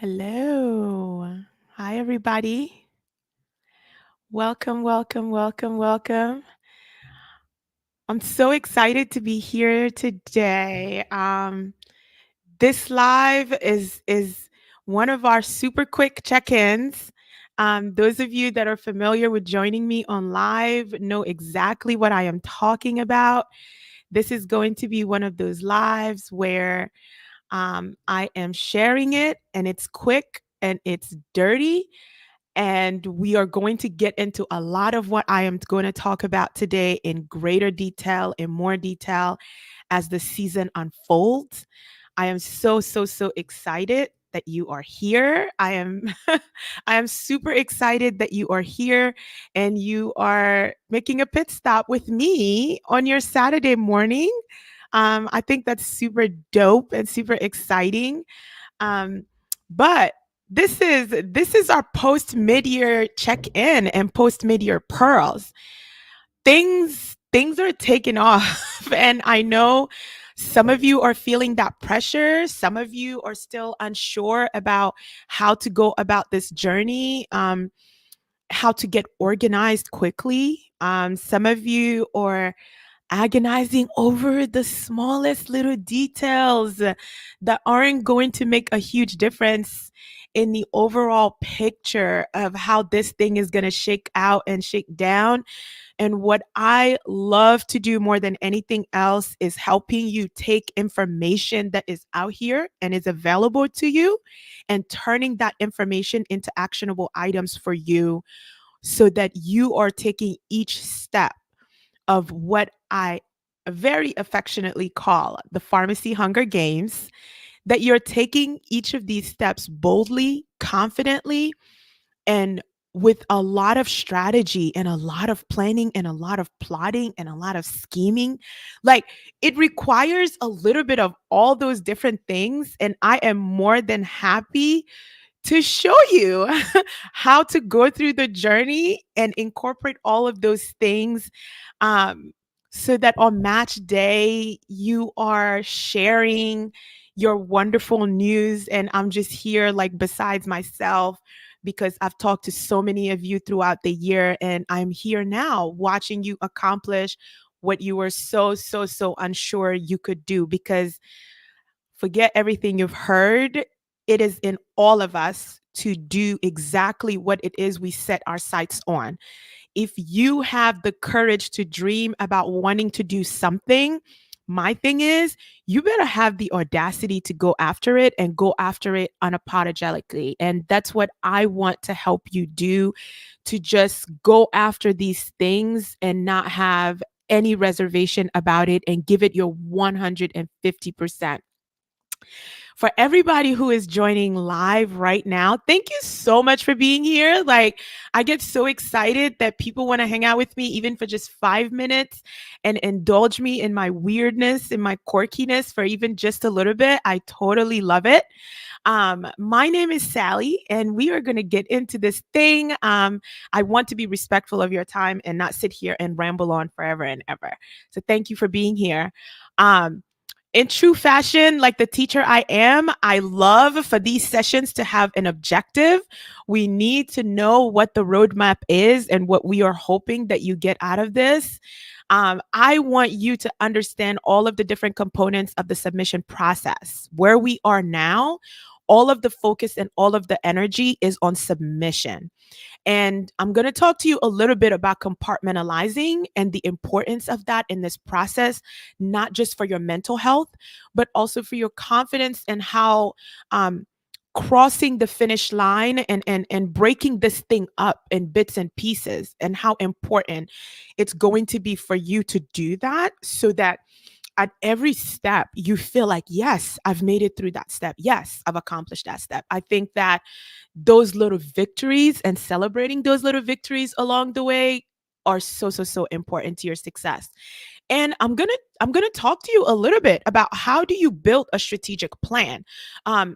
Hello. Hi, everybody. Welcome, welcome, welcome, welcome. I'm so excited to be here today. This live is one of our super quick check-ins. Those of you that are familiar with joining me on live know exactly what I am talking about. This is going to be one of those lives where I am sharing it and it's quick and it's dirty, and we are going to get into a lot of what I am going to talk about today in greater detail, in more detail as the season unfolds. I am so, so, so excited that you are here. I am I am super excited that you are here and you are making a pit stop with me on your Saturday morning. I think that's super dope and super exciting. Um, but this is our post mid-year check-in and post mid-year pearls. Things are taking off and I know some of you are feeling that pressure. Some of you are still unsure about how to go about this journey, how to get organized quickly. Some of you are agonizing over the smallest little details that aren't going to make a huge difference in the overall picture of how this thing is going to shake out and shake down. And what I love to do more than anything else is helping you take information that is out here and is available to you and turning that information into actionable items for you so that you are taking each step of what I very affectionately call the pharmacy Hunger Games, that you're taking each of these steps boldly, confidently, and with a lot of strategy and a lot of planning and a lot of plotting and a lot of scheming. Like, it requires a little bit of all those different things. And I am more than happy to show you how to go through the journey and incorporate all of those things, um, so that on match day you are sharing your wonderful news. And I'm just here, like, besides myself, because I've talked to so many of you throughout the year, and I'm here now watching you accomplish what you were so, so, so unsure you could do. Because forget everything you've heard. It is in all of us to do exactly what it is we set our sights on. If you have the courage to dream about wanting to do something, my thing is, you better have the audacity to go after it and go after it unapologetically. And that's what I want to help you do, to just go after these things and not have any reservation about it and give it your 150%. For everybody who is joining live right now, thank you so much for being here. Like, I get so excited that people want to hang out with me, even for just 5 minutes, and indulge me in my weirdness and my quirkiness for even just a little bit. I totally love it. My name is Sally, and we are going to get into this thing. I want to be respectful of your time and not sit here and ramble on forever and ever. So thank you for being here. Um, in true fashion, like the teacher I am, I love for these sessions to have an objective. We need to know what the roadmap is and what we are hoping that you get out of this. I want you to understand all of the different components of the submission process. Where we are now, all of the focus and all of the energy is on submission. And I'm going to talk to you a little bit about compartmentalizing and the importance of that in this process, not just for your mental health, but also for your confidence, and how crossing the finish line and breaking this thing up in bits and pieces, and how important it's going to be for you to do that, so that at every step you feel like, yes, I've made it through that step. Yes, I've accomplished that step. I think that those little victories and celebrating those little victories along the way are so, so, so important to your success. And I'm gonna talk to you a little bit about how do you build a strategic plan.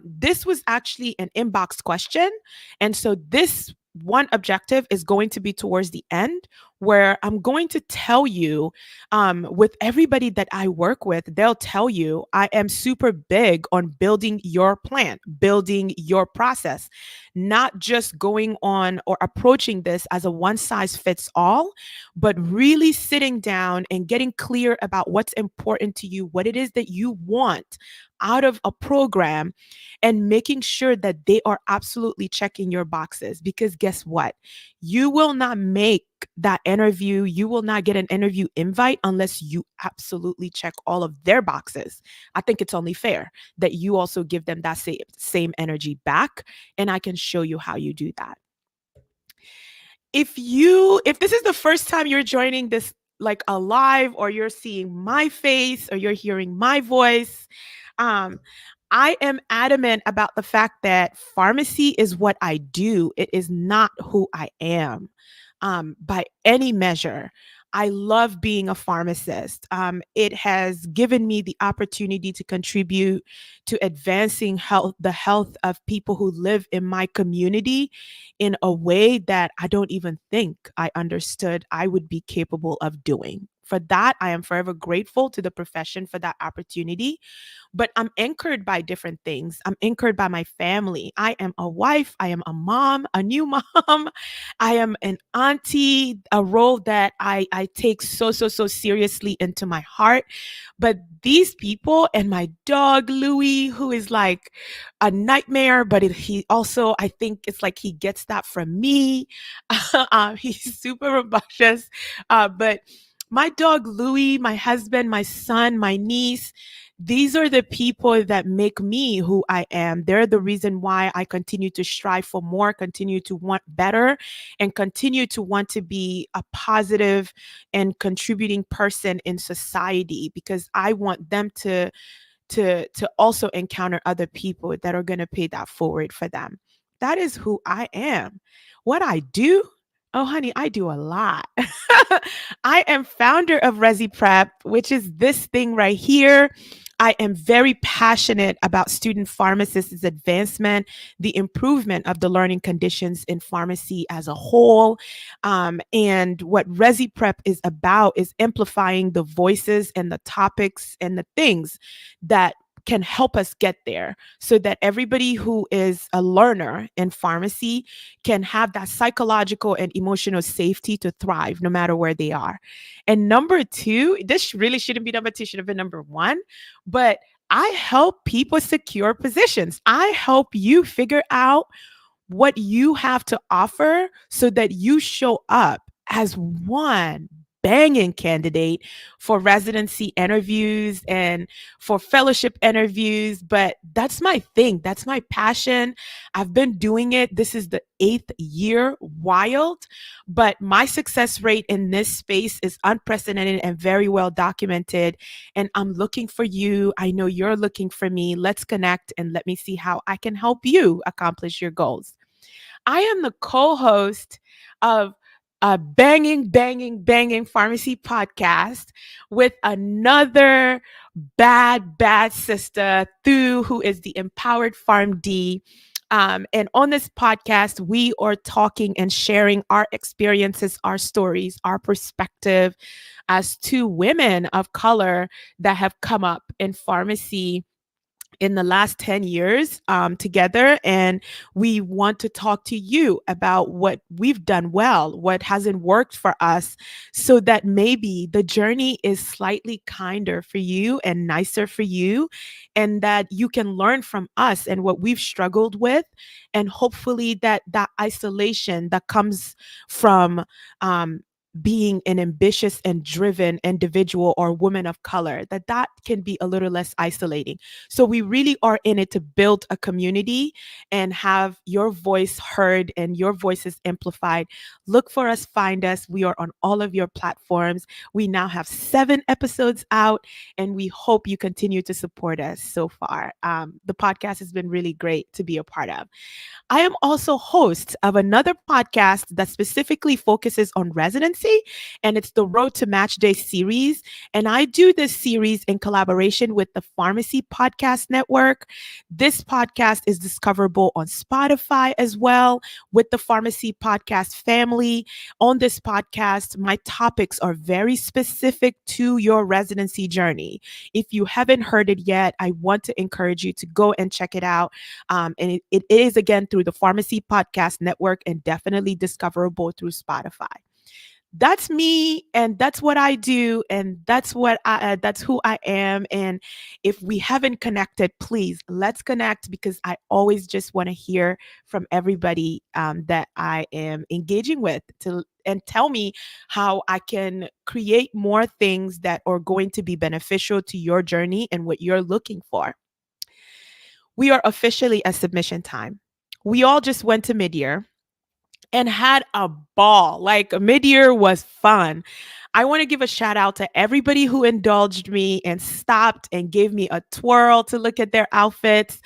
This was actually an inbox question, and so this one objective is going to be towards the end, where I'm going to tell you, with everybody that I work with, they'll tell you I am super big on building your plan, building your process, not just going on or approaching this as a one size fits all, but really sitting down and getting clear about what's important to you, what it is that you want out of a program, and making sure that they are absolutely checking your boxes. Because guess what? You will not make that interview, you will not get an interview invite unless you absolutely check all of their boxes. I think it's only fair that you also give them that same energy back. And I can show you how you do that. If this is the first time you're joining this, like a live, or you're seeing my face or you're hearing my voice, um I am adamant about the fact that pharmacy is what I do. It is not who I am, by any measure. I love being a pharmacist. It has given me the opportunity to contribute to advancing the health of people who live in my community in a way that I don't even think I understood I would be capable of doing. For that, I am forever grateful to the profession for that opportunity. But I'm anchored by different things. I'm anchored by my family. I am a wife. I am a mom, a new mom. I am an auntie, a role that I take so seriously into my heart. But these people, and my dog, Louis, who is like a nightmare, but he also, I think it's like he gets that from me. He's super rambunctious. But my dog, Louis, my husband, my son, my niece, these are the people that make me who I am. They're the reason why I continue to strive for more, continue to want better, and continue to want to be a positive and contributing person in society, because I want them to also encounter other people that are going to pay that forward for them. That is who I am. What I do, oh honey, I do a lot. I am founder of Resi Prep, which is this thing right here. I am very passionate about student pharmacists' advancement, the improvement of the learning conditions in pharmacy as a whole. And what Resi Prep is about is amplifying the voices and the topics and the things that can help us get there, so that everybody who is a learner in pharmacy can have that psychological and emotional safety to thrive no matter where they are. And number two, this really shouldn't be number two, should have been number one, but I help people secure positions. I help you figure out what you have to offer so that you show up as one banging candidate for residency interviews and for fellowship interviews. But that's my thing. That's my passion. I've been doing it. This is the 8th year, wild, but my success rate in this space is unprecedented and very well documented. And I'm looking for you. I know you're looking for me. Let's connect and let me see how I can help you accomplish your goals. I am the co-host of a banging pharmacy podcast with another bad sister, Thu, who is the empowered PharmD. And on this podcast, we are talking and sharing our experiences, our stories, our perspective as two women of color that have come up in pharmacy in the last 10 years together. And we want to talk to you about what we've done well, what hasn't worked for us, so that maybe the journey is slightly kinder for you and nicer for you, and that you can learn from us and what we've struggled with. And hopefully that isolation that comes from being an ambitious and driven individual or woman of color, that can be a little less isolating. So we really are in it to build a community and have your voice heard and your voices amplified. Look for us, find us. We are on all of your platforms. We now have 7 episodes out, and we hope you continue to support us so far. The podcast has been really great to be a part of. I am also host of another podcast that specifically focuses on residency Residency, and it's the Road to Match Day series. And I do this series in collaboration with the Pharmacy Podcast Network. This podcast is discoverable on Spotify as well with the Pharmacy Podcast family. On this podcast, my topics are very specific to your residency journey. If you haven't heard it yet, I want to encourage you to go and check it out. And it is again through the Pharmacy Podcast Network and definitely discoverable through Spotify. That's me, and that's what I do, and that's who I am. And if we haven't connected, please let's connect, because I always just want to hear from everybody that I am engaging with, to and tell me how I can create more things that are going to be beneficial to your journey and what you're looking for. We are officially at submission time. We all just went to Midyear and had a ball. Like, Midyear was fun. I want to give a shout out to everybody who indulged me and stopped and gave me a twirl to look at their outfits.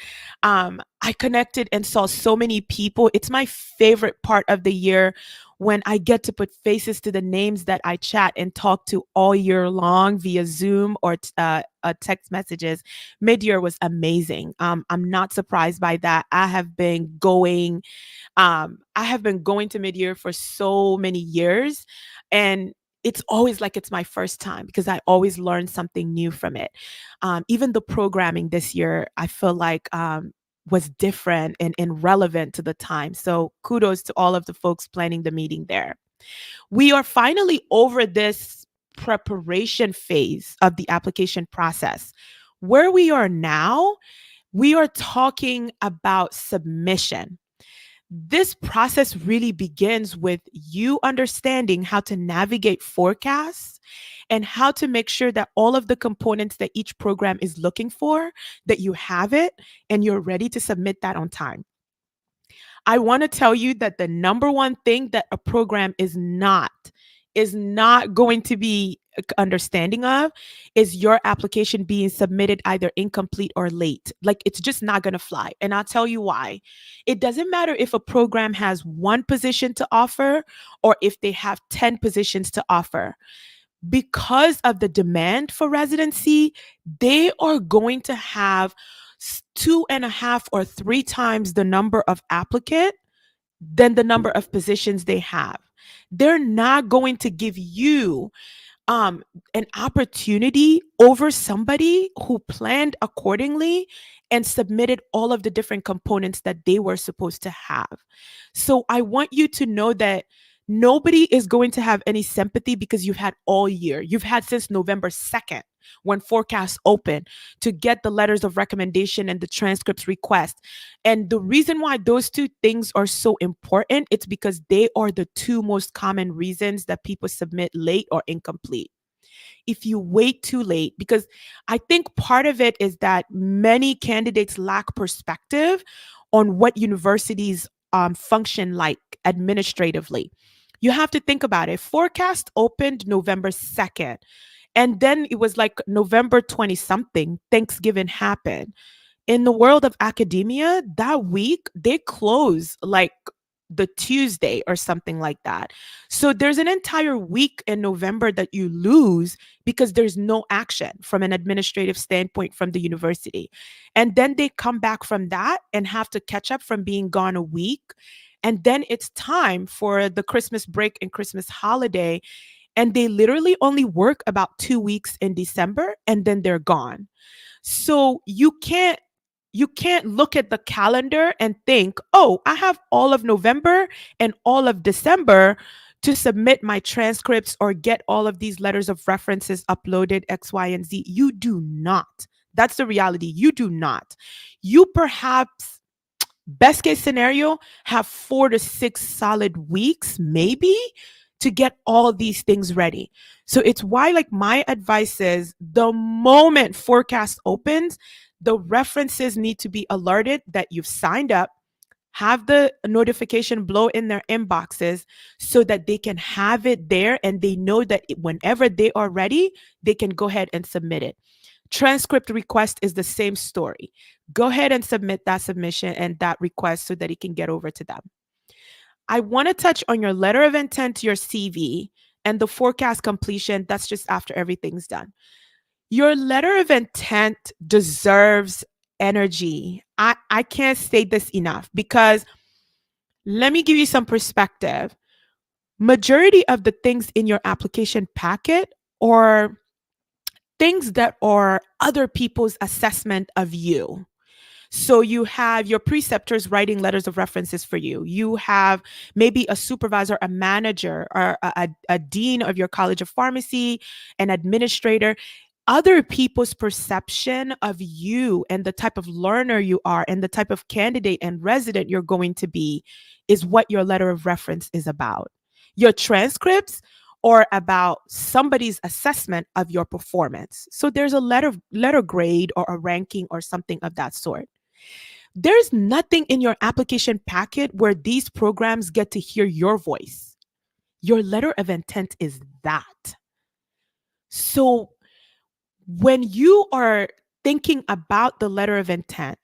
I connected and saw so many people. It's my favorite part of the year when I get to put faces to the names that I chat and talk to all year long via Zoom or text messages. Midyear was amazing. I'm not surprised by that. I have been going to Midyear for so many years, and it's always like it's my first time because I always learn something new from it. Even the programming this year, I feel like was different and relevant to the time. So kudos to all of the folks planning the meeting there. We are finally over this preparation phase of the application process. Where we are now, we are talking about submission. This process really begins with you understanding how to navigate forecasts and how to make sure that all of the components that each program is looking for, that you have it and you're ready to submit that on time. I want to tell you that the number one thing that a program is not going to be understanding of is your application being submitted either incomplete or late. Like, it's just not going to fly. And I'll tell you why. It doesn't matter if a program has one position to offer or if they have 10 positions to offer. Because of the demand for residency, they are going to have 2.5 or 3 times the number of applicant than the number of positions they have. They're not going to give you um an opportunity over somebody who planned accordingly and submitted all of the different components that they were supposed to have. So I want you to know that nobody is going to have any sympathy because you've had all year. You've had since November 2nd when forecasts open to get the letters of recommendation and the transcripts request. And the reason why those two things are so important, it's because they are the two most common reasons that people submit late or incomplete. If you wait too late, because I think part of it is that many candidates lack perspective on what universities function like administratively. You have to think about it. Forecast opened November 2nd. And then it was like November 20 something, Thanksgiving happened. In the world of academia, that week they close like the Tuesday or something like that. So there's an entire week in November that you lose because there's no action from an administrative standpoint from the university. And then they come back from that and have to catch up from being gone a week. And then it's time for the Christmas break and Christmas holiday. And they literally only work about 2 weeks in December and then they're gone. So you can't look at the calendar and think, oh, I have all of November and all of December to submit my transcripts or get all of these letters of references uploaded, X, Y, and Z. You do not. That's the reality. You do not. You perhaps, best case scenario, have 4 to 6 solid weeks, maybe, to get all these things ready. So it's why, like, my advice is the moment forecast opens, the references need to be alerted that you've signed up, have the notification blow in their inboxes so that they can have it there and they know that whenever they are ready, they can go ahead and submit it. Transcript request is the same story. Go ahead and submit that submission and that request so that it can get over to them. I want to touch on your letter of intent to your CV And the forecast completion, that's just after everything's done. Your letter of intent deserves energy. I can't say this enough because let me give you some perspective. Majority of the things in your application packet are things that are other people's assessment of you. So you have your preceptors writing letters of references for you. You have maybe a supervisor, a manager, or a dean of your college of pharmacy, an administrator. Other people's perception of you and the type of learner you are and the type of candidate and resident you're going to be is what your letter of reference is about. Your transcripts or about somebody's assessment of your performance. So there's a letter grade or a ranking or something of that sort. There's nothing in your application packet where these programs get to hear your voice. Your letter of intent is that. So when you are thinking about the letter of intent,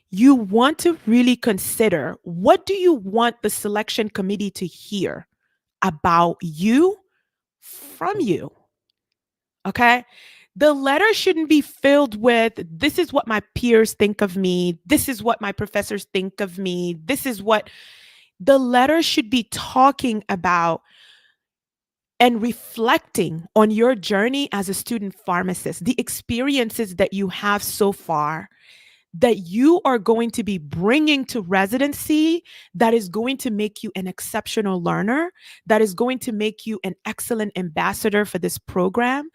you want to really consider, what do you want the selection committee to hear about you from you? Okay. The letter shouldn't be filled with, this is what my peers think of me. This is what my professors think of me. This is what the letter should be talking about and reflecting on your journey as a student pharmacist, the experiences that you have so far, that you are going to be bringing to residency, that is going to make you an exceptional learner, that is going to make you an excellent ambassador for this program.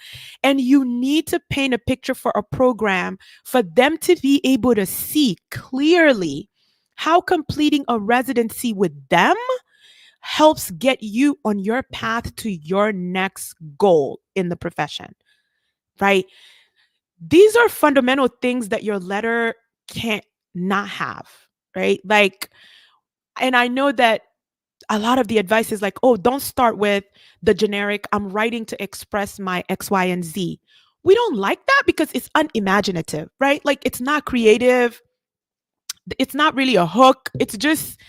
And you need to paint a picture for a program for them to be able to see clearly how completing a residency with them helps get you on your path to your next goal in the profession, right? These are fundamental things that your letter can't not have, right? Like, and I know that a lot of the advice is like, oh, don't start with the generic, I'm writing to express my X, Y, and Z. We don't like that because it's unimaginative, right? Like, it's not creative. It's not really a hook. It's just,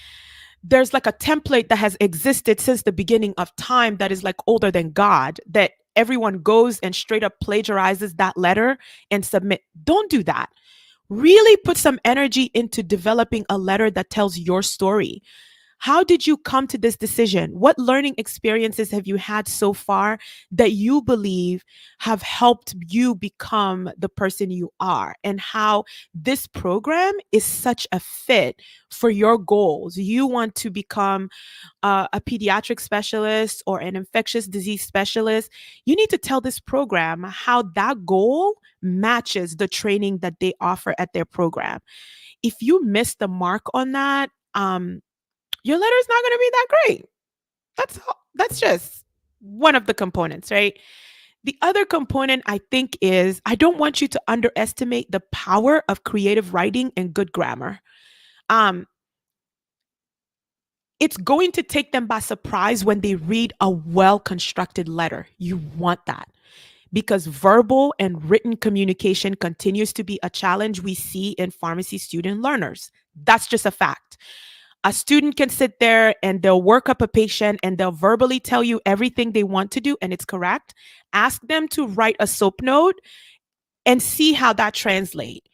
there's like a template that has existed since the beginning of time that is like older than God, that everyone goes and straight up plagiarizes that letter and submit. Don't do that. Really put some energy into developing a letter that tells your story. How did you come to this decision? What learning experiences have you had so far that you believe have helped you become the person you are? And how this program is such a fit for your goals. You want to become a pediatric specialist or an infectious disease specialist. You need to tell this program how that goal matches the training that they offer at their program. If you miss the mark on that, your letter is not going to be that great. That's just one of the components, right? The other component, I think, is I don't want you to underestimate the power of creative writing and good grammar. Um, it's going to take them by surprise when they read a well-constructed letter. You want that because verbal and written communication continues to be a challenge we see in pharmacy student learners. That's just a fact. A student can sit there and they'll work up a patient and they'll verbally tell you everything they want to do and it's correct. Ask them to write a SOAP note and see how that translates.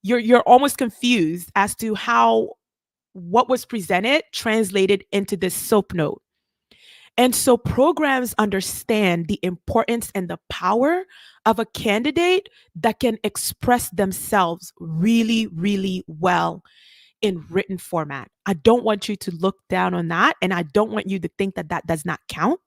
You're almost confused as to how what was presented translated into this SOAP note. And so programs understand the importance and the power of a candidate that can express themselves really, really well in written format. I don't want you to look down on that. And I don't want you to think that that does not count,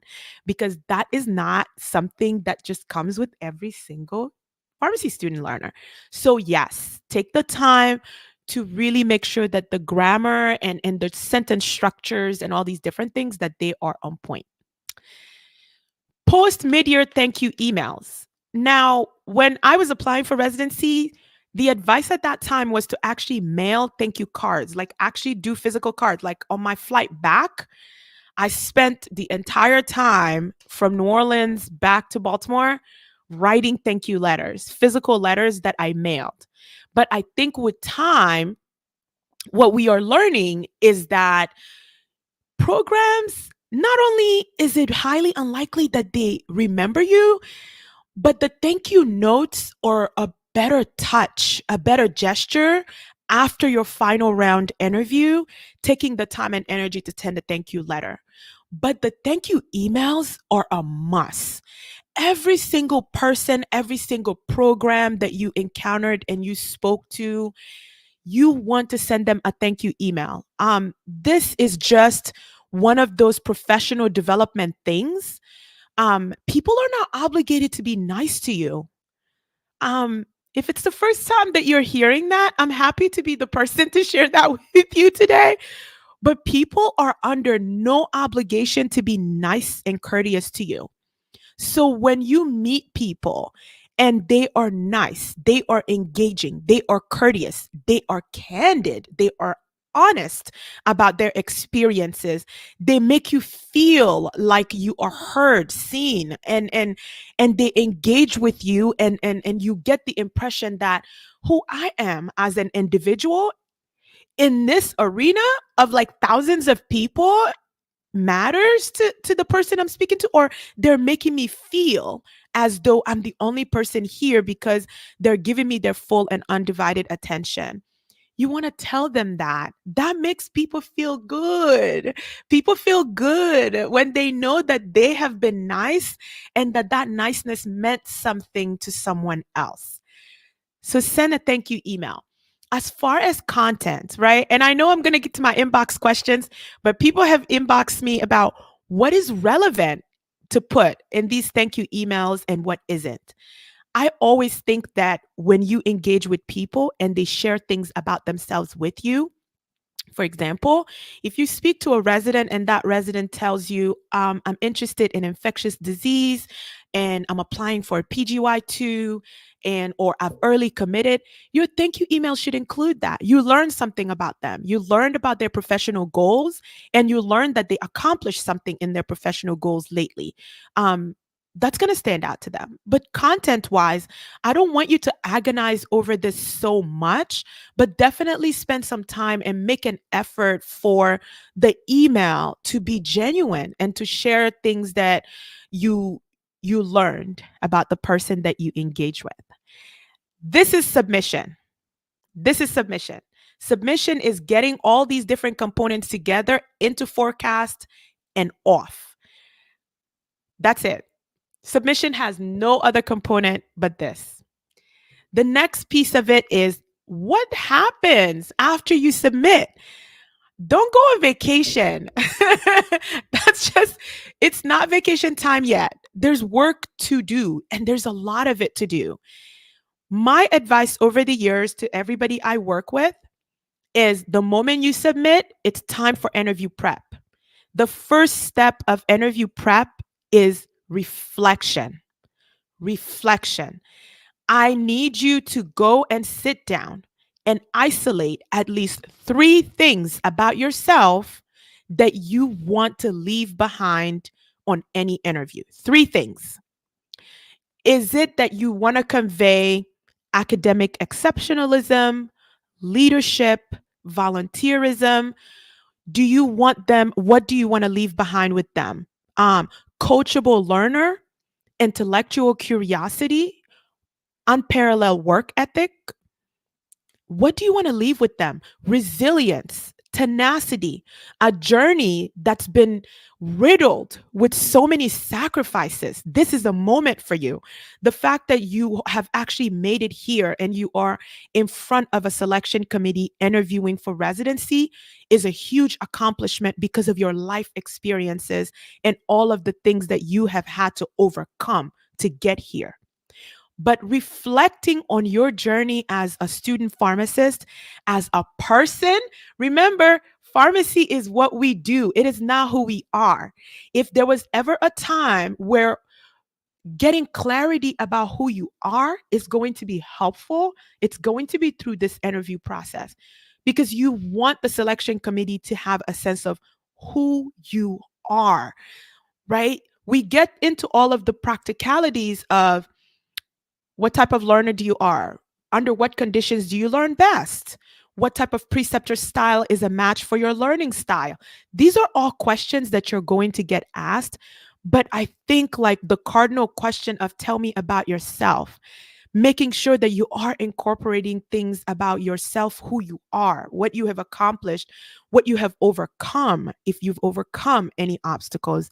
because that is not something that just comes with every single pharmacy student learner. So yes, take the time to really make sure that the grammar and the sentence structures and all these different things, that they are on point. Post mid-year thank you emails. Now, when I was applying for residency, the advice at that time was to actually mail thank you cards, like actually do physical cards. Like on my flight back, I spent the entire time from New Orleans back to Baltimore writing thank you letters, physical letters that I mailed. But I think with time, what we are learning is that programs not only is it highly unlikely that they remember you, but the thank you notes or a better touch, a better gesture after your final round interview, taking the time and energy to send a thank you letter. But the thank you emails are a must. Every single person, every single program that you encountered and you spoke to, you want to send them a thank you email. This is just one of those professional development things. People are not obligated to be nice to you. Um, if it's the first time that you're hearing that, I'm happy to be the person to share that with you today. But people are under no obligation to be nice and courteous to you. So when you meet people and they are nice, they are engaging, they are courteous, they are candid, they are honest about their experiences, they make you feel like you are heard, seen, and they engage with you, and you get the impression that who I am as an individual in this arena of like thousands of people matters to the person I'm speaking to, or they're making me feel as though I'm the only person here because they're giving me their full and undivided attention. You want to tell them that. That makes people feel good. People feel good when they know that they have been nice and that that niceness meant something to someone else. So send a thank you email. As far as content, right? And I know I'm going to get to my inbox questions, but people have inboxed me about what is relevant to put in these thank you emails and what isn't. I always think that when you engage with people and they share things about themselves with you, for example, if you speak to a resident and that resident tells you, I'm interested in infectious disease and I'm applying for a PGY2 and or I've early committed, your thank you email should include that. You learned something about them. You learned about their professional goals and you learned that they accomplished something in their professional goals lately. That's going to stand out to them. But content wise, I don't want you to agonize over this so much, but definitely spend some time and make an effort for the email to be genuine and to share things that you you learned about the person that you engage with. This is submission. This is submission. Submission is getting all these different components together into forecast and off. That's it. Submission has no other component but this. The next piece of it is what happens after you submit. Don't go on vacation. That's just, it's not vacation time yet. There's work to do, and there's a lot of it to do. My advice over the years to everybody I work with is the moment you submit, it's time for interview prep. The first step of interview prep is reflection. Reflection. I need you to go and sit down and isolate at least 3 things about yourself that you want to leave behind on any interview. 3 things. Is it that you want to convey academic exceptionalism, leadership, volunteerism? Do you want them? What do you want to leave behind with them? Coachable learner, intellectual curiosity, unparalleled work ethic. What do you want to leave with them? Resilience, tenacity, a journey that's been riddled with so many sacrifices. This is a moment for you. The fact that you have actually made it here and you are in front of a selection committee interviewing for residency is a huge accomplishment because of your life experiences and all of the things that you have had to overcome to get here. But reflecting on your journey as a student pharmacist, as a person, remember, pharmacy is what we do, it is not who we are. If there was ever a time where getting clarity about who you are is going to be helpful, it's going to be through this interview process because you want the selection committee to have a sense of who you are, right? We get into all of the practicalities of what type of learner do you are? Under what conditions do you learn best? What type of preceptor style is a match for your learning style? These are all questions that you're going to get asked. But I think like the cardinal question of tell me about yourself, making sure that you are incorporating things about yourself, who you are, what you have accomplished, what you have overcome, if you've overcome any obstacles.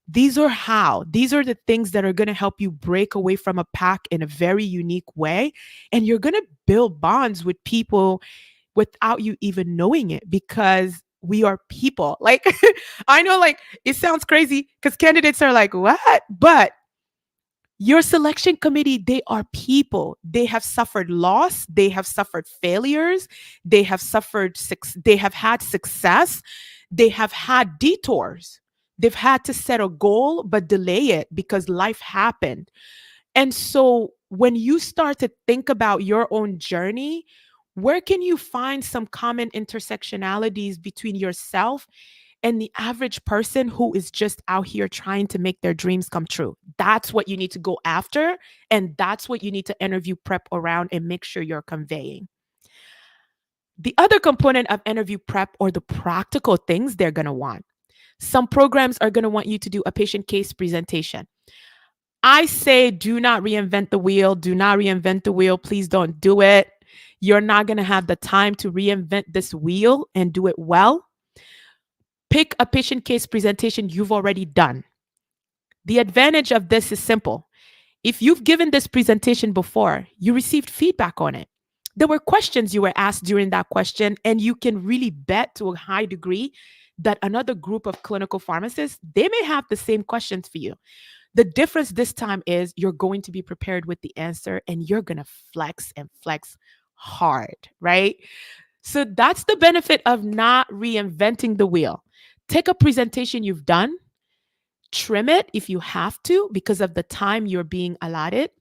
These are the things that are going to help you break away from a pack in a very unique way. And you're going to build bonds with people without you even knowing it, because we are people. Like, I know, like, it sounds crazy because candidates are like, what? But your selection committee, they are people. They have suffered loss, they have suffered failures, they have had success, they have had detours. They've had to set a goal but delay it because life happened. And so when you start to think about your own journey, where can you find some common intersectionalities between yourself and the average person who is just out here trying to make their dreams come true? That's what you need to go after. And that's what you need to interview prep around and make sure you're conveying. The other component of interview prep, or the practical things they're going to want. Some programs are going to want you to do a patient case presentation. I say, do not reinvent the wheel. Do not reinvent the wheel. Please don't do it. You're not going to have the time to reinvent this wheel and do it well. Pick a patient case presentation you've already done. The advantage of this is simple. If you've given this presentation before, you received feedback on it. There were questions you were asked during that question, and you can really bet to a high degree that another group of clinical pharmacists, they may have the same questions for you. The difference this time is you're going to be prepared with the answer, and you're going to flex and flex hard, right? So that's the benefit of not reinventing the wheel. Take a presentation you've done, trim it if you have to because of the time you're being allotted,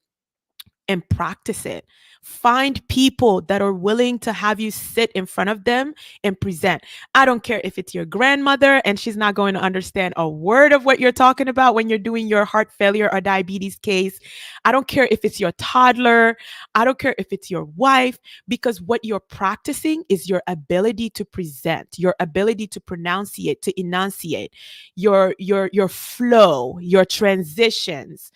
and practice it. Find people that are willing to have you sit in front of them and present. I don't care if it's your grandmother and she's not going to understand a word of what you're talking about when you're doing your heart failure or diabetes case. I don't care if it's your toddler. I don't care if it's your wife, because what you're practicing is your ability to present, your ability to pronunciate, to enunciate, your flow, your transitions,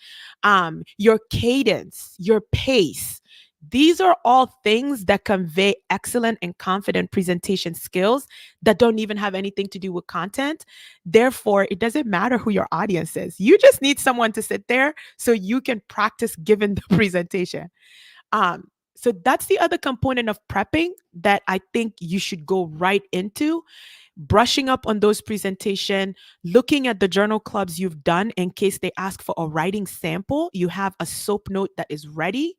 your cadence, your pace. These are all things that convey excellent and confident presentation skills that don't even have anything to do with content. Therefore, it doesn't matter who your audience is. You just need someone to sit there so you can practice giving the presentation. So that's the other component of prepping that I think you should go right into. Brushing up on those presentation, looking at the journal clubs you've done in case they ask for a writing sample. You have a soap note that is ready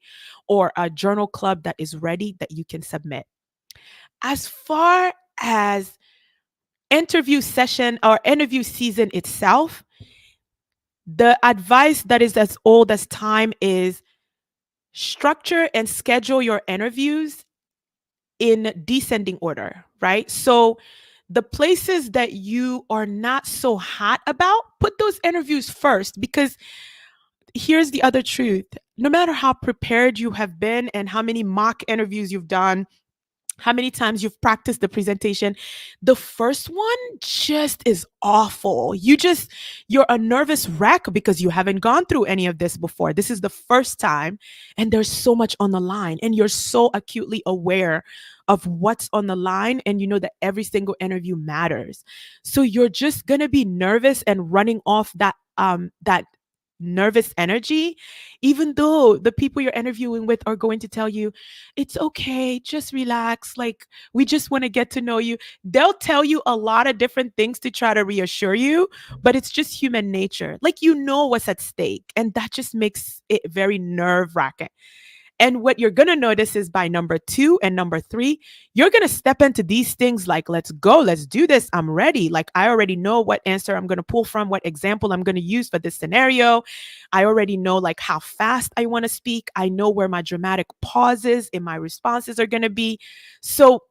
or a journal club that is ready that you can submit. As far as interview session or interview season itself, the advice that is as old as time is structure and schedule your interviews in descending order, right? So the places that you are not so hot about, put those interviews first, because here's the other truth. No matter how prepared you have been and how many mock interviews you've done, how many times you've practiced the presentation, the first one just is awful. You're a nervous wreck because you haven't gone through any of this before. This is the first time, and there's so much on the line, and you're so acutely aware of what's on the line, and you know that every single interview matters. So you're just going to be nervous and running off that nervous energy, even though the people you're interviewing with are going to tell you, it's okay, just relax. Like, we just want to get to know you. They'll tell you a lot of different things to try to reassure you, but it's just human nature. Like, you know what's at stake, and that just makes it very nerve wracking. And what you're going to notice is by number 2 and number 3, you're going to step into these things like, let's go, let's do this. I'm ready. Like, I already know what answer I'm going to pull from, what example I'm going to use for this scenario. I already know like how fast I want to speak. I know where my dramatic pauses in my responses are going to be. So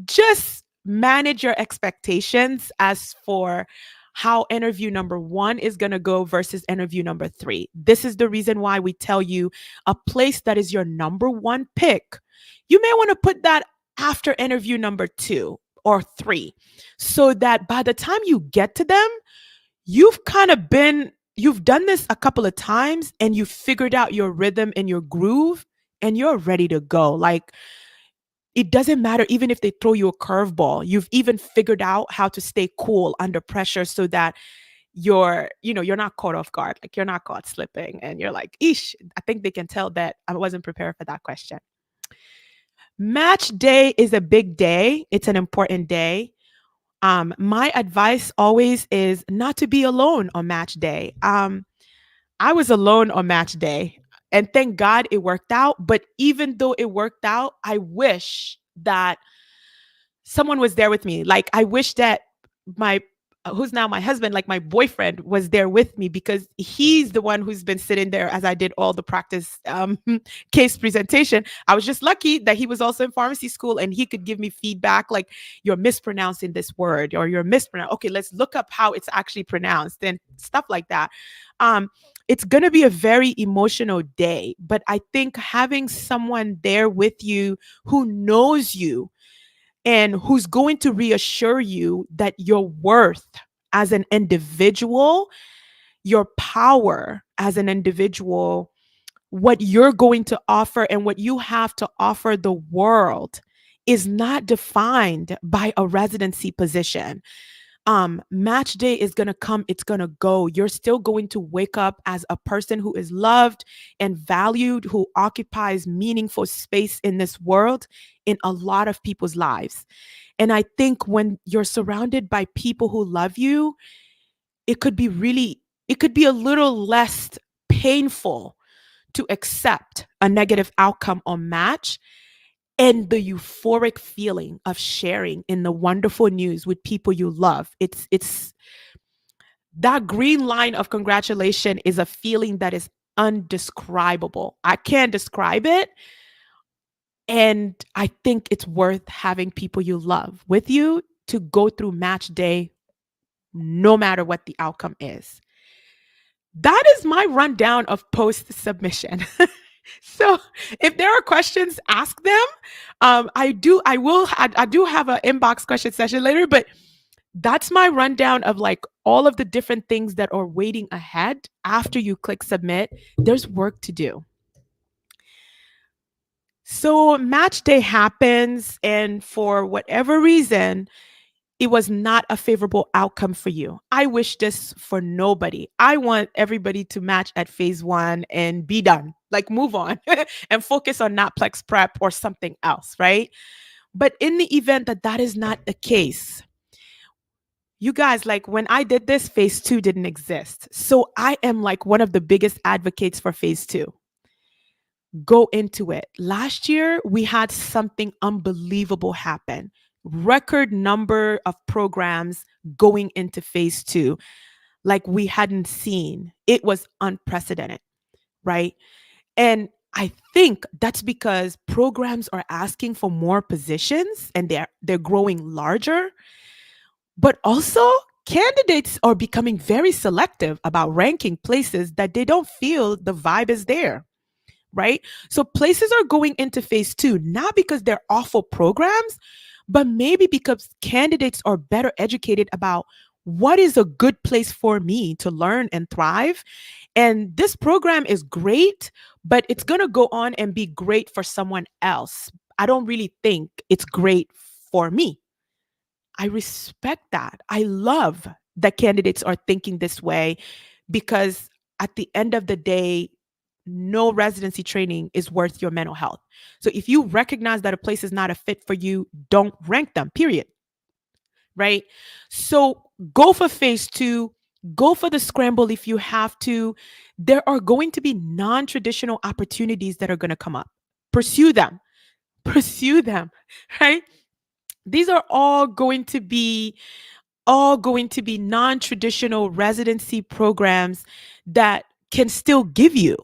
just manage your expectations as for how interview number 1 is going to go versus interview number 3. This is the reason why we tell you a place that is your number 1 pick. You may want to put that after interview number 2 or 3, so that by the time you get to them, you've done this a couple of times and you've figured out your rhythm and your groove and you're ready to go. Like, it doesn't matter even if they throw you a curveball. You've even figured out how to stay cool under pressure so that you're not caught off guard. Like, you're not caught slipping and you're like, "Eesh, I think they can tell that I wasn't prepared for that question." Match day is a big day. It's an important day. My advice always is not to be alone on match day. I was alone on match day, and thank God it worked out. But even though it worked out, I wish that someone was there with me. Like, I wish that my who's now my husband, like my boyfriend, was there with me, because he's the one who's been sitting there as I did all the practice case presentation. I was just lucky that he was also in pharmacy school and he could give me feedback, like, "You're mispronouncing this word," or "You're mispronouncing. Okay, let's look up how it's actually pronounced," and stuff like that. Um, it's going to be a very emotional day, but I think having someone there with you who knows you and who's going to reassure you that your worth as an individual, your power as an individual, what you're going to offer and what you have to offer the world is not defined by a residency position. Match day is going to come, it's going to go. You're still going to wake up as a person who is loved and valued, who occupies meaningful space in this world in a lot of people's lives. And I think when you're surrounded by people who love you, it could be a little less painful to accept a negative outcome on match, and the euphoric feeling of sharing in the wonderful news with people you love. It's that green line of congratulation is a feeling that is undescribable. I can't describe it. And I think it's worth having people you love with you to go through match day, no matter what the outcome is. That is my rundown of post submission. So if there are questions, ask them. I do have an inbox question session later, but that's my rundown of like all of the different things that are waiting ahead after you click submit. There's work to do. So match day happens, and for whatever reason, it was not a favorable outcome for you. I wish this for nobody. I want everybody to match at phase 1 and be done, like move on and focus on NAPLEX prep or something else, right? But in the event that that is not the case, you guys, like when I did this, phase 2 didn't exist. So I am like one of the biggest advocates for phase 2. Go into it. Last year, we had something unbelievable happen. Record number of programs going into phase 2, like we hadn't seen. It was unprecedented, right? And I think that's because programs are asking for more positions and they're growing larger, but also candidates are becoming very selective about ranking places that they don't feel the vibe is there. Right? So places are going into phase 2, not because they're awful programs, but maybe because candidates are better educated about what is a good place for me to learn and thrive. And this program is great, but it's going to go on and be great for someone else. I don't really think it's great for me. I respect that. I love that candidates are thinking this way, because at the end of the day, no residency training is worth your mental health. So if you recognize that a place is not a fit for you, don't rank them, period. Right? So go for phase 2, go for the scramble if you have to. There are going to be non-traditional opportunities that are going to come up. Pursue them. Pursue them, right? These are all going to be non-traditional residency programs that can still give you,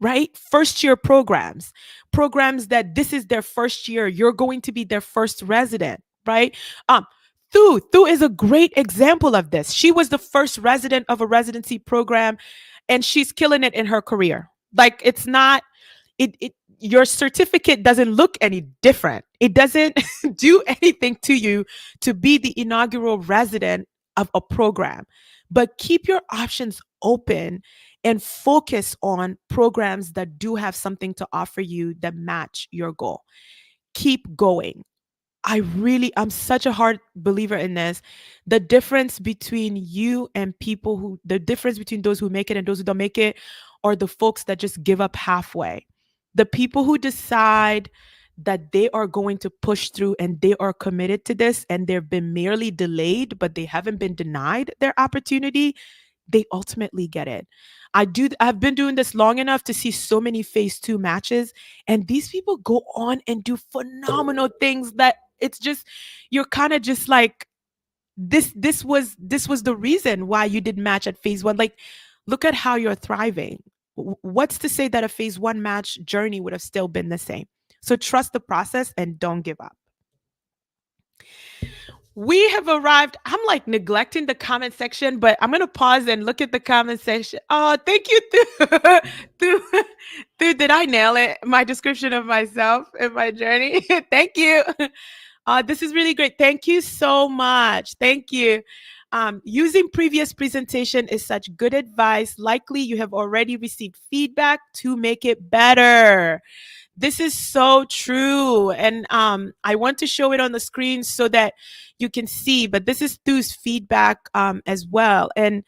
right? First year programs that this is their first year. You're going to be their first resident, right? Thu is a great example of this. She was the first resident of a residency program and she's killing it in her career. Like, it's not, it your certificate doesn't look any different. It doesn't do anything to you to be the inaugural resident of a program. But keep your options open and focus on programs that do have something to offer you that match your goal. Keep going. I'm such a hard believer in this. The difference between you and the difference between those who make it and those who don't make it are the folks that just give up halfway. The people who decide that they are going to push through and they are committed to this and they've been merely delayed, but they haven't been denied their opportunity, they ultimately get it. I've been doing this long enough to see so many phase 2 matches, and these people go on and do phenomenal things that it's just, you're kind of just like, this was the reason why you didn't match at phase 1. Like, look at how you're thriving. What's to say that a phase 1 match journey would have still been the same? So trust the process and don't give up. We have arrived. I'm like neglecting the comment section, but I'm gonna pause and look at the comment section. Oh, thank you, Thu. Thu, did I nail it? My description of myself and my journey. Thank you. This is really great. Thank you so much. Thank you. Using previous presentation is such good advice. Likely you have already received feedback to make it better. This is so true. And I want to show it on the screen so that you can see, but this is Thu's feedback as well. And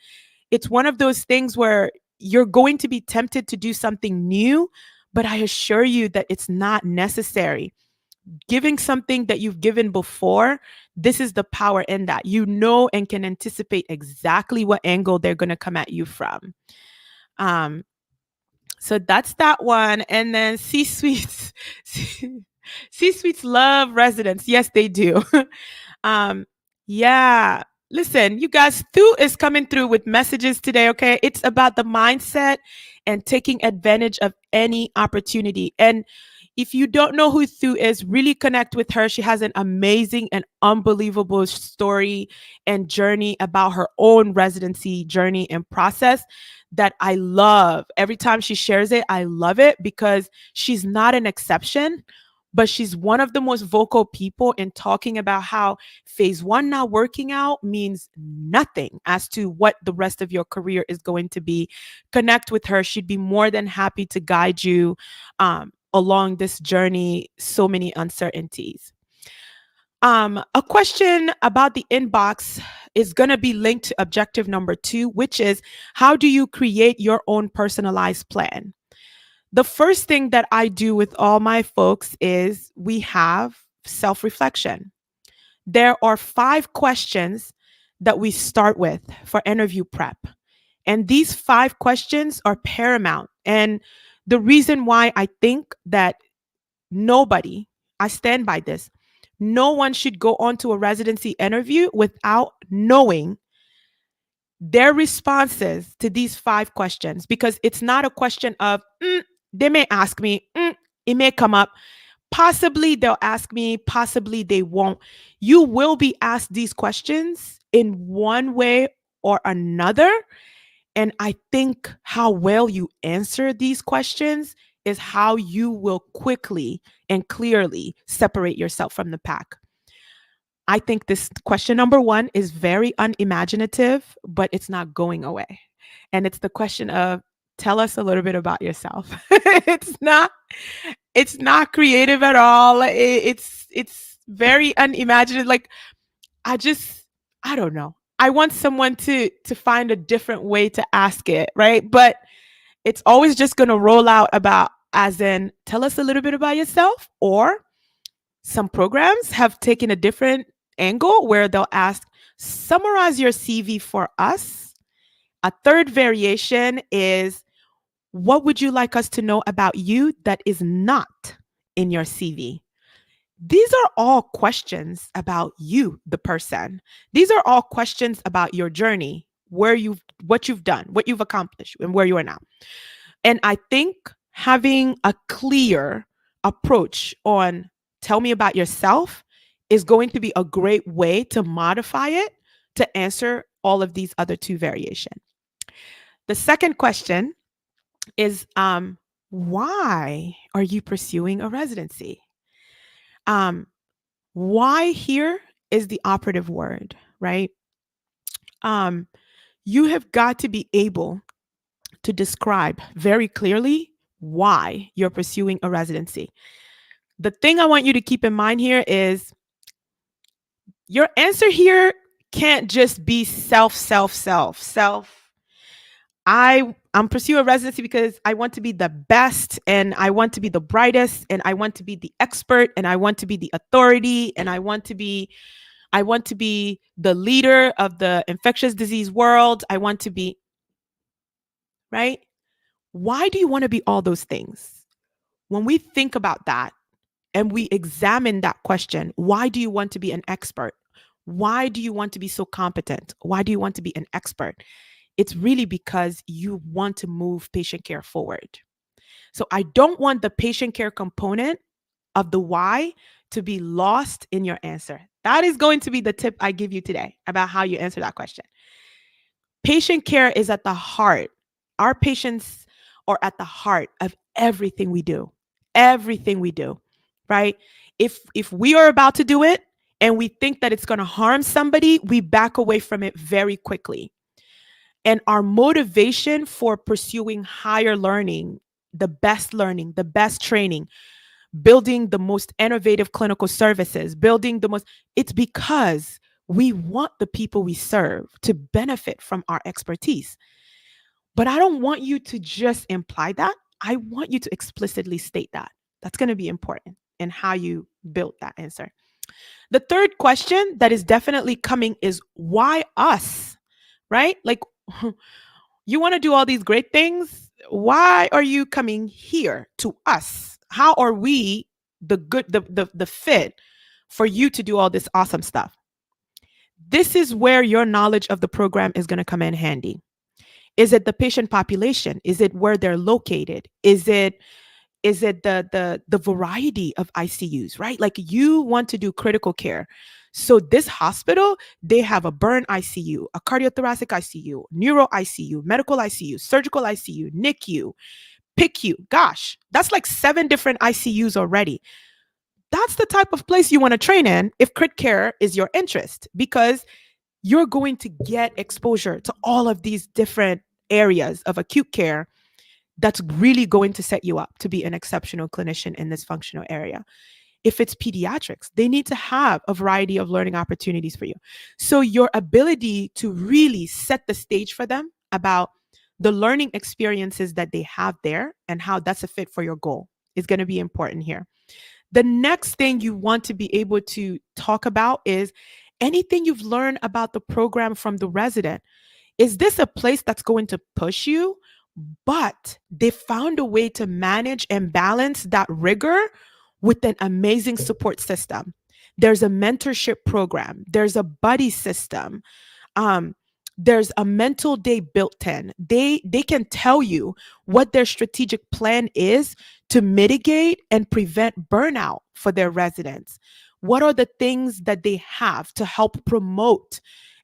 it's one of those things where you're going to be tempted to do something new, but I assure you that it's not necessary. Giving something that you've given before, this is the power in that. You know and can anticipate exactly what angle they're going to come at you from. So that's that one. And then C-suites. C-suites love residents. Yes, they do. Yeah. Listen, you guys, Thu is coming through with messages today, okay? It's about the mindset and taking advantage of any opportunity. And if you don't know who Thu is, really connect with her. She has an amazing and unbelievable story and journey about her own residency journey and process that I love. Every time she shares it, I love it because she's not an exception, but she's one of the most vocal people in talking about how phase 1 not working out means nothing as to what the rest of your career is going to be. Connect with her. She'd be more than happy to guide you along this journey, so many uncertainties. A question about the inbox is going to be linked to objective number 2, which is, how do you create your own personalized plan? The first thing that I do with all my folks is we have self-reflection. There are 5 questions that we start with for interview prep. And these 5 questions are paramount. And the reason why I think that I stand by this, no one should go on to a residency interview without knowing their responses to these 5 questions, because it's not a question of, they may ask me, it may come up. Possibly they'll ask me, possibly they won't. You will be asked these questions in one way or another. And I think how well you answer these questions is how you will quickly and clearly separate yourself from the pack. I think this question number 1 is very unimaginative, but it's not going away. And it's the question of, tell us a little bit about yourself. It's not creative at all. It's very unimaginative. Like, I don't know. I want someone to find a different way to ask it, right? But it's always just going to roll out about, as in, tell us a little bit about yourself. Or some programs have taken a different angle where they'll ask, summarize your CV for us. A third variation is, what would you like us to know about you that is not in your CV? These are all questions about you, the person. These are all questions about your journey, what you've done, what you've accomplished, and where you are now. And I think having a clear approach on tell me about yourself is going to be a great way to modify it to answer all of these other 2 variations. The second question is, Why are you pursuing a residency? Um, why here is the operative word, right? Um, you have got to be able to describe very clearly why you're pursuing a residency. The thing I want you to keep in mind here is your answer here can't just be self. I'm pursuing a residency because I want to be the best and I want to be the brightest and I want to be the expert and I want to be the authority and I want to be the leader of the infectious disease world. I want to be, right? Why do you want to be all those things? When we think about that and we examine that question, why do you want to be an expert? Why do you want to be so competent? Why do you want to be an expert? It's really because you want to move patient care forward. So I don't want the patient care component of the why to be lost in your answer. That is going to be the tip I give you today about how you answer that question. Patient care is at the heart. Our patients are at the heart of everything we do. Everything we do, right? If we are about to do it and we think that it's going to harm somebody, we back away from it very quickly. And our motivation for pursuing higher learning, the best training, building the most innovative clinical services, it's because we want the people we serve to benefit from our expertise. But I don't want you to just imply that. I want you to explicitly state that. That's going to be important in how you build that answer. The third question that is definitely coming is why us, right? Like, you want to do all these great things. Why are you coming here to us? How are we the fit for you to do all this awesome stuff? This is where your knowledge of the program is going to come in handy. Is it the patient population? Is it where they're located? Is it the variety of ICUs, right? Like, you want to do critical care. So this hospital, they have a burn ICU, a cardiothoracic ICU, neuro ICU, medical ICU, surgical ICU, NICU, PICU. Gosh, that's like 7 different ICUs already. That's the type of place you want to train in if crit care is your interest, because you're going to get exposure to all of these different areas of acute care. That's really going to set you up to be an exceptional clinician in this functional area. If it's pediatrics, they need to have a variety of learning opportunities for you. So your ability to really set the stage for them about the learning experiences that they have there and how that's a fit for your goal is going to be important here. The next thing you want to be able to talk about is anything you've learned about the program from the resident. Is this a place that's going to push you? But they found a way to manage and balance that rigor with an amazing support system. There's a mentorship program, there's a buddy system, um, there's a mental day built in. They can tell you what their strategic plan is to mitigate and prevent burnout for their residents. What are the things that they have to help promote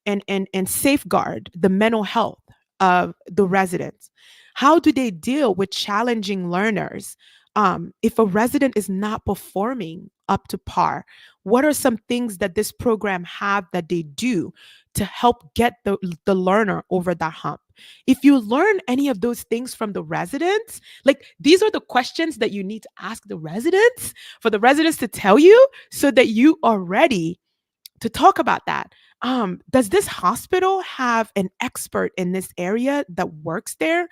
and safeguard the mental health of the residents? How do they deal with challenging learners? If a resident is not performing up to par, what are some things that this program have that they do to help get the learner over that hump? If you learn any of those things from the residents, like, these are the questions that you need to ask the residents for the residents to tell you so that you are ready to talk about that. Does this hospital have an expert in this area that works there?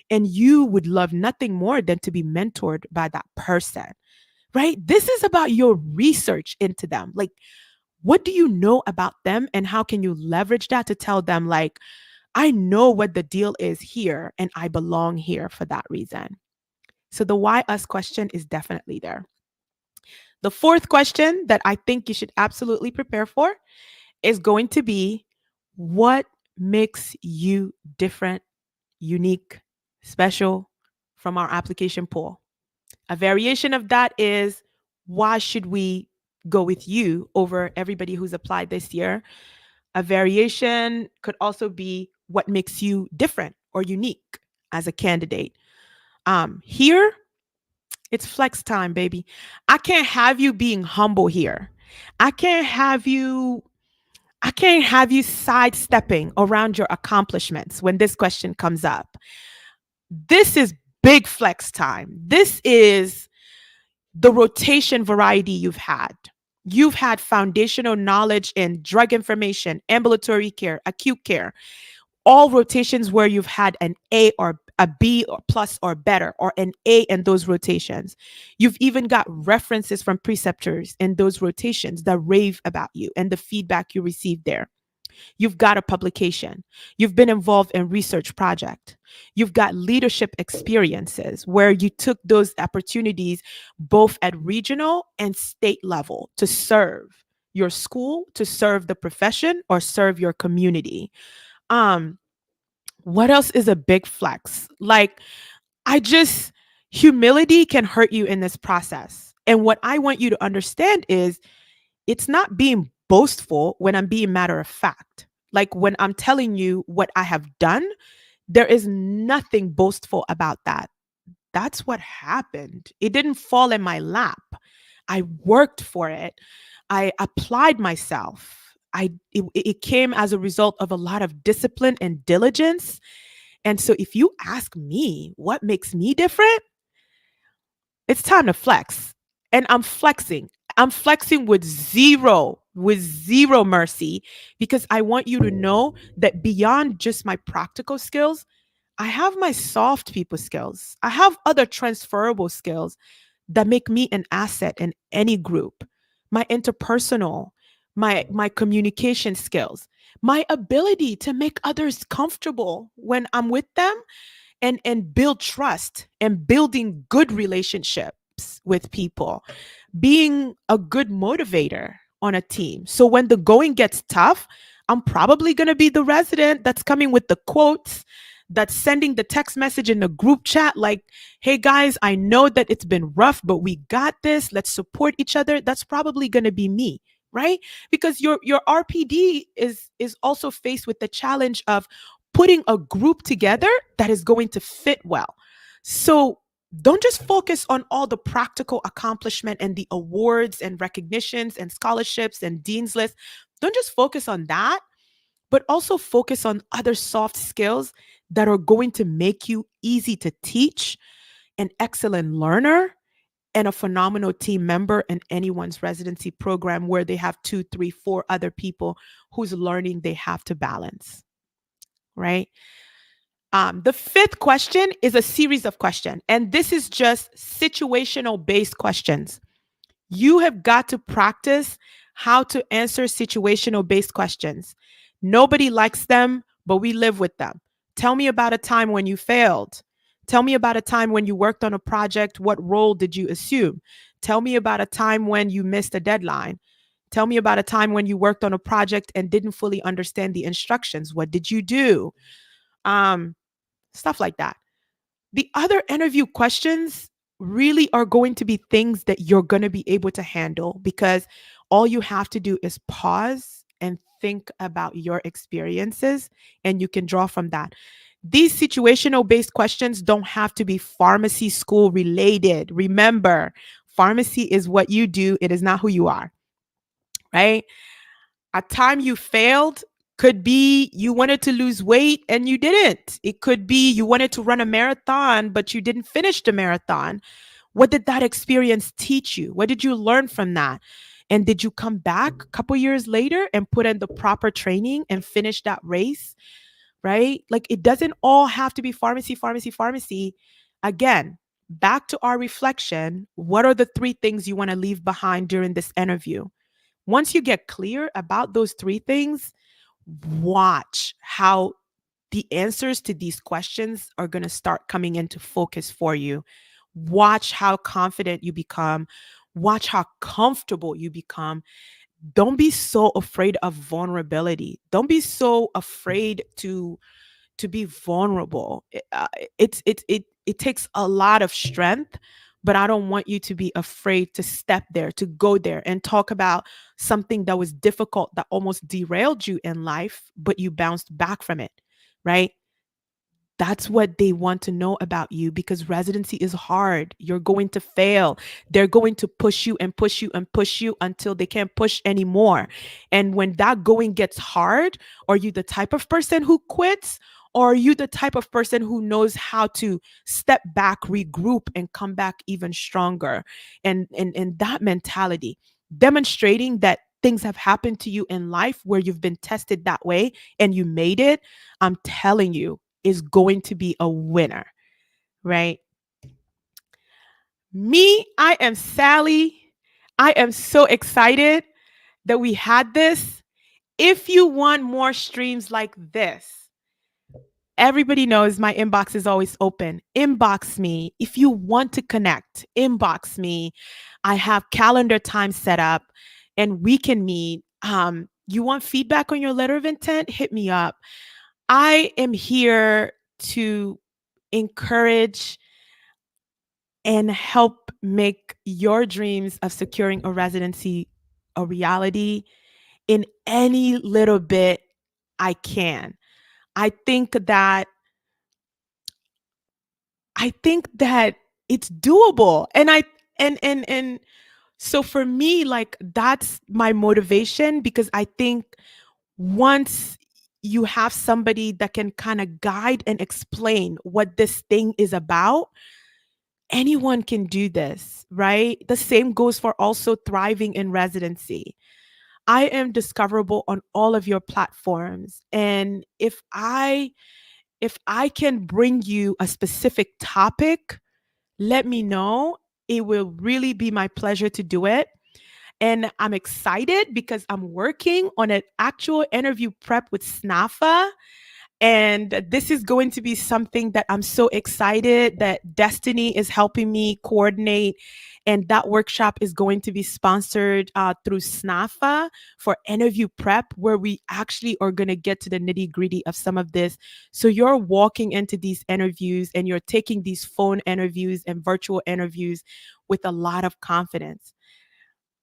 And you would love nothing more than to be mentored by that person, right? This is about your research into them. Like, what do you know about them and how can you leverage that to tell them, like, I know what the deal is here and I belong here for that reason. So the why us question is definitely there. The fourth question that I think you should absolutely prepare for is going to be, what makes you different, unique, special from our application pool? A variation of that is, why should we go with you over everybody who's applied this year? A variation could also be, what makes you different or unique as a candidate? Here, It's flex time, baby. I can't have you being humble here. I can't have you I can't have you sidestepping around your accomplishments when this question comes up. This is big flex time. This is the rotation variety you've had. You've had foundational knowledge in drug information, ambulatory care, acute care, all rotations where you've had an A or a B or plus or better, or an A in those rotations. You've even got references from preceptors in those rotations that rave about you and the feedback you received there. You've got a publication. You've been involved in research project. You've got leadership experiences where you took those opportunities both at regional and state level to serve your school, to serve the profession, or serve your community. Um, what else is a big flex? Like, I just, humility can hurt you in this process. And what I want you to understand is it's not being boastful when I'm being matter of fact. Like when I'm telling you what I have done, there is nothing boastful about that. That's what happened. It didn't fall in my lap. I worked for it. I applied myself. It came as a result of a lot of discipline and diligence. And so if you ask me what makes me different, it's time to flex. And I'm flexing. I'm flexing with zero mercy, because I want you to know that beyond just my practical skills, I have my soft people skills. I have other transferable skills that make me an asset in any group. My interpersonal, my communication skills, my ability to make others comfortable when I'm with them, and build trust and building good relationships with people, being a good motivator on a team. So when the going gets tough, I'm probably going to be the resident that's coming with the quotes, that's sending the text message in the group chat like, "Hey guys, I know that it's been rough, but we got this. Let's support each other." That's probably going to be me, right? Because your RPD is also faced with the challenge of putting a group together that is going to fit well. So don't just focus on all the practical accomplishment and the awards and recognitions and scholarships and dean's lists. Don't just focus on that, but also focus on other soft skills that are going to make you easy to teach, an excellent learner, and a phenomenal team member in anyone's residency program where they have two, three, four other people whose learning they have to balance, right? The fifth question is a series of questions, and this is just situational based questions. You have got to practice how to answer situational based questions. Nobody likes them, but we live with them. Tell me about a time when you failed. Tell me about a time when you worked on a project. What role did you assume? Tell me about a time when you missed a deadline. Tell me about a time when you worked on a project and didn't fully understand the instructions. What did you do? Um, Stuff like that. The other interview questions really are going to be things that you're going to be able to handle, because all you have to do is pause and think about your experiences, and you can draw from that. These situational based questions don't have to be pharmacy school related. Remember, pharmacy is what you do, it is not who you are, right? A time you failed could be you wanted to lose weight and you didn't. It could be you wanted to run a marathon, but you didn't finish the marathon. What did that experience teach you? What did you learn from that? And did you come back a couple years later and put in the proper training and finish that race? Right? Like, it doesn't all have to be pharmacy, pharmacy, pharmacy. Again, back to our reflection. What are the three things you want to leave behind during this interview? Once you get clear about those three things, watch how the answers to these questions are going to start coming into focus for you. Watch how confident you become. Watch how comfortable you become. Don't be so afraid of vulnerability. Don't be so afraid to be vulnerable. It takes a lot of strength, but I don't want you to be afraid to step there, to go there and talk about something that was difficult, that almost derailed you in life, but you bounced back from it, right? That's what they want to know about you because residency is hard. You're going to fail. They're going to push you and push you and push you until they can't push anymore. And when that going gets hard, are you the type of person who quits? Or are you the type of person who knows how to step back, regroup, and come back even stronger? And that mentality, demonstrating that things have happened to you in life where you've been tested that way and you made it, I'm telling you, is going to be a winner, right? Me, I am Sally. I am so excited that we had this. If you want more streams like this, everybody knows my inbox is always open. Inbox me. If you want to connect, inbox me. I have calendar time set up and we can meet. You want feedback on your letter of intent? Hit me up. I am here to encourage and help make your dreams of securing a residency a reality in any little bit I can. I think that I think that it's doable. And so for me, like that's my motivation because I think once you have somebody that can kind of guide and explain what this thing is about, anyone can do this, right? The same goes for also thriving in residency. I am discoverable on all of your platforms. And if I can bring you a specific topic, let me know. It will really be my pleasure to do it. And I'm excited because I'm working on an actual interview prep with SNAFA. And this is going to be something that I'm so excited that Destiny is helping me coordinate. And that workshop is going to be sponsored through SNAFA for interview prep, where we actually are going to get to the nitty gritty of some of this. So you're walking into these interviews and you're taking these phone interviews and virtual interviews with a lot of confidence.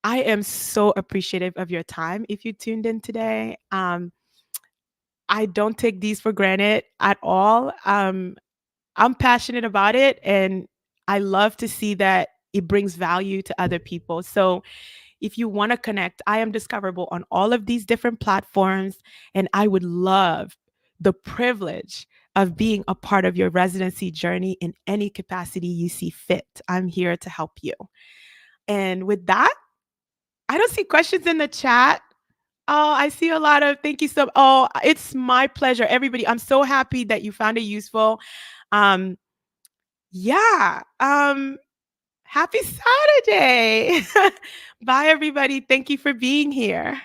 I am so appreciative of your time if you tuned in today. I don't take these for granted at all. I'm passionate about it and I love to see that it brings value to other people. So if you want to connect, I am discoverable on all of these different platforms and I would love the privilege of being a part of your residency journey in any capacity you see fit. I'm here to help you. And with that, I don't see questions in the chat. Oh, I see a lot of thank you so. Oh, it's my pleasure, everybody. I'm so happy that you found it useful. Um, yeah. Happy Saturday. Bye, everybody. Thank you for being here.